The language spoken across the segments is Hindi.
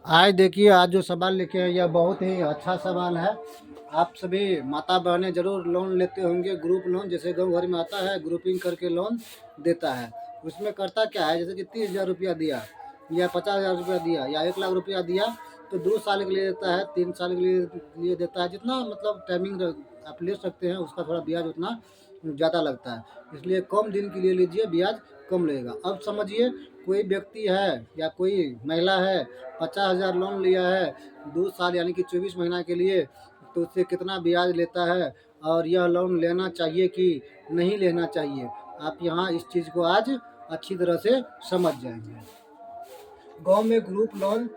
आज देखिए, आज जो सवाल लेके आए यह बहुत ही अच्छा सवाल है। आप सभी माता बहनें ज़रूर लोन लेते होंगे, ग्रुप लोन जैसे गाँव घर में आता है, ग्रुपिंग करके लोन देता है। उसमें करता क्या है, जैसे कि 30,000 रुपया दिया या 50,000 रुपया दिया या 1 लाख रुपया दिया, तो 2 साल के लिए देता है, 3 साल के लिए देता है। जितना मतलब टाइमिंग आप ले सकते हैं, उसका थोड़ा ब्याज उतना ज़्यादा लगता है। इसलिए कम दिन के लिए लीजिए, ब्याज कम लगेगा। अब समझिए, कोई व्यक्ति है या कोई महिला है, 50,000 लोन लिया है 2 साल यानी कि 24 महीना के लिए, तो उससे कितना ब्याज लेता है और यह लोन लेना चाहिए कि नहीं लेना चाहिए, आप यहाँ इस चीज़ को आज अच्छी तरह से समझ जाएंगे। गांव में ग्रुप लोन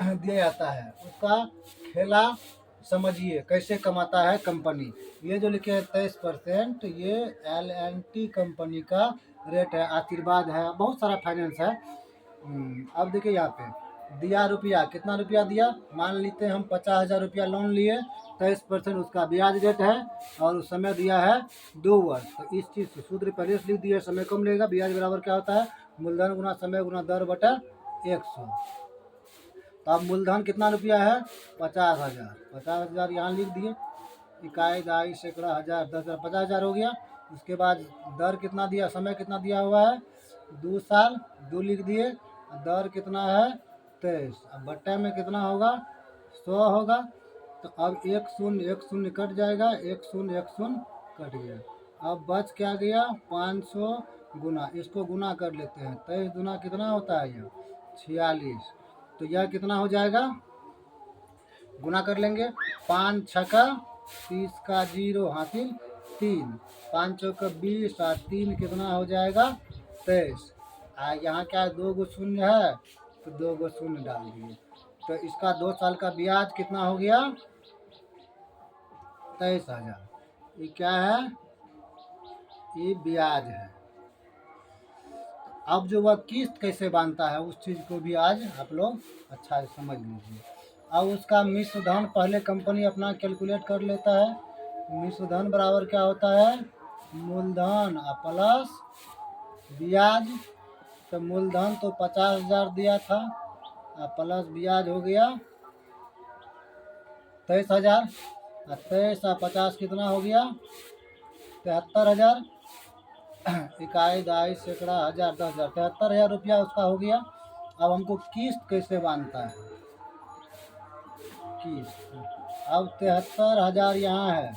दिया जाता है, उसका खेला समझिए कैसे कमाता है कंपनी। ये जो लिखे है 23%, ये L&T कंपनी का रेट है, आशीर्वाद है, बहुत सारा फाइनेंस है। अब देखिए यहाँ पे दिया रुपया, कितना रुपया दिया, मान लेते हैं हम 50,000 रुपया लोन लिए, 23% उसका ब्याज रेट है और उस समय दिया है 2 वर्ष। तो इस चीज़ से सूत्र पहले से लिख दिए, समय कम लगेगा, ब्याज बराबर क्या होता है, मूलधन गुना समय गुना दर बटा 100। तो अब मूलधन कितना रुपया है, 50,000। 50,000 यहाँ लिख दिए, इकाई दहाई सैकड़ा हज़ार 10,000, 50,000 हो गया। उसके बाद दर कितना दिया, समय कितना दिया हुआ है, 2 साल, 2 लिख दिए। दर कितना है, 23। अब बट्टे में कितना होगा, 100 होगा। तो अब 1 शून्य कट जाएगा, 1 शून्य कट गया। अब बच क्या गया, 500 गुना, इसको गुना कर लेते हैं। 23 गुना कितना होता है, यह 46। तो यह कितना हो जाएगा, गुना कर लेंगे। 5 छक्का 30 का 0 हासिल 3, 5 चौका 20 और 3 कितना हो जाएगा, 23। यहाँ क्या 2 गो शून्य है, तो 2 गो शून्य डाल दिए। तो इसका 2 साल का ब्याज कितना हो गया, 23,000। ये क्या है, ये ब्याज है। अब जो वह किस्त कैसे बांधता है, उस चीज़ को भी आज आप लोग अच्छा से समझ लीजिए। अब उसका मिश्र धन पहले कंपनी अपना कैलकुलेट कर लेता है। मिश्र धन बराबर क्या होता है, मूलधन प्लस ब्याज। तो मूलधन तो 50,000 दिया था, प्लस ब्याज हो गया 23,000। 23 और 50 कितना हो गया, 73,000। इकाई दहाई सैकड़ा हज़ार 10,000, 73,000 रुपया उसका हो गया। अब हमको किस्त कैसे बांधता है, किस्त। अब 73,000 यहाँ है,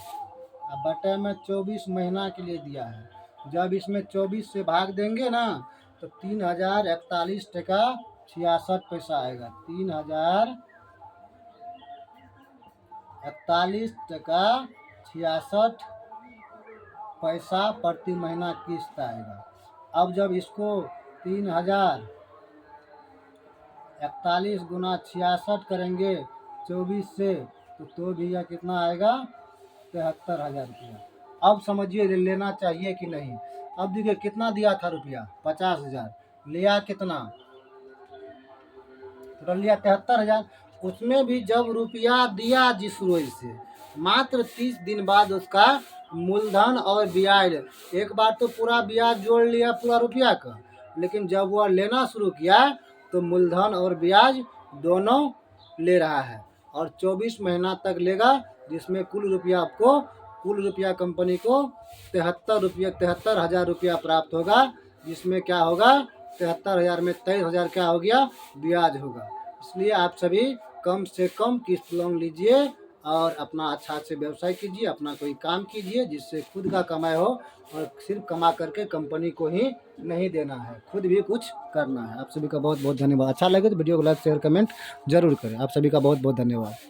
अब बटे में 24 महीना के लिए दिया है। जब इसमें 24 से भाग देंगे ना, तो 3,041 टका 66 पैसा आएगा। 3,041 टका 66 पैसा प्रति महीना किस्त आएगा। अब जब इसको 3,041 गुना 66 करेंगे 24 से, तो भी यह कितना आएगा, 73,000 रुपया। अब समझिए लेना चाहिए कि नहीं। अब देखिए कितना दिया था रुपया, 50,000, लिया कितना, तो लिया 73,000। उसमें भी जब रुपया दिया जिस रोज से, मात्र 30 दिन बाद उसका मूलधन और ब्याज, एक बार तो पूरा ब्याज जोड़ लिया पूरा रुपया का, लेकिन जब वह लेना शुरू किया तो मूलधन और ब्याज दोनों ले रहा है और 24 महीना तक लेगा, जिसमें कुल रुपया कंपनी को 73,000 रुपया प्राप्त होगा। जिसमें क्या होगा, 73,000 में 23,000 क्या हो गया, ब्याज होगा। इसलिए आप सभी कम से कम किस्त लोन लीजिए और अपना अच्छा से व्यवसाय कीजिए, अपना कोई काम कीजिए जिससे खुद का कमाई हो, और सिर्फ कमा करके कंपनी को ही नहीं देना है, खुद भी कुछ करना है। आप सभी का बहुत बहुत धन्यवाद। अच्छा लगे तो वीडियो को लाइक शेयर कमेंट जरूर करें। आप सभी का बहुत बहुत धन्यवाद।